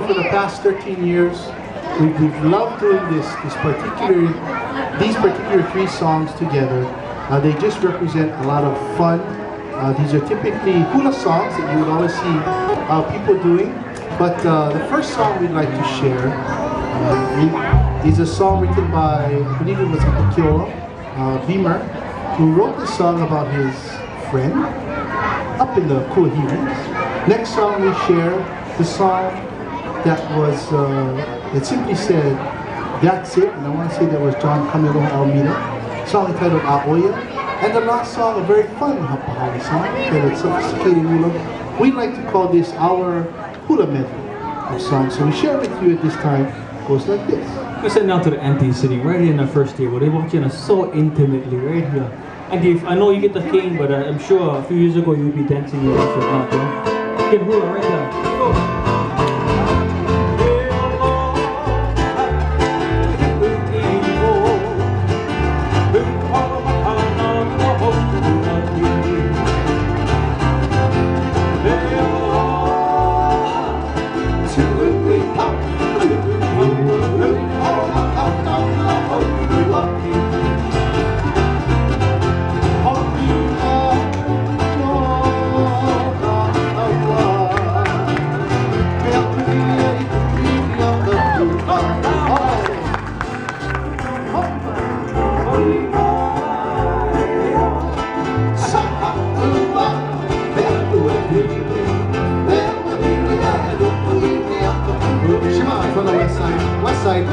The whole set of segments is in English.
for the past 13 years, we've loved doing these particular three songs together. They just represent a lot of fun. These are typically hula songs that you would always see people doing. But the first song we'd like to share is a song written by, I believe it was Kekoa, Beamer, who wrote this song about his friend up in the Kaluhiwa. Next song we share, the song that was, it simply said, "That's it," and I want to say that was John Camilo Almeida, song entitled Aoya. And the last song, a very fun Hapahali song, entitled Sophisticated Hula. We'd like to call this our Hula medley of songs. So we share with you at this time. It goes like this. Listen now to the aunties sitting right here in the first table. They watching us so intimately right here. Auntie, I know you get the cane, but I'm sure a few years ago you'd be dancing your ass off, yeah? Get hula right there. Go. From the west side. West side.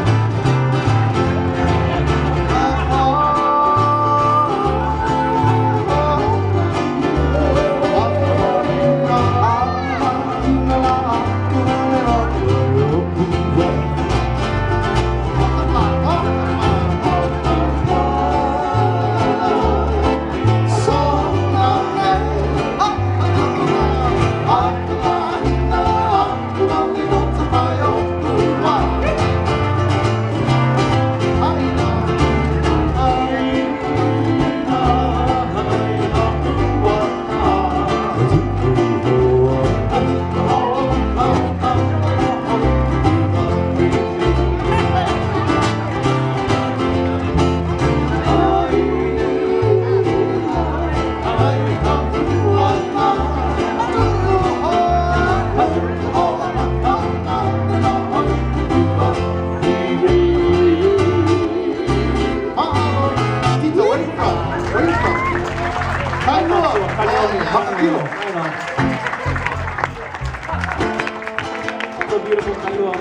So beautiful, Kaluhiwa.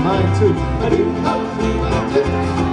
Mine too.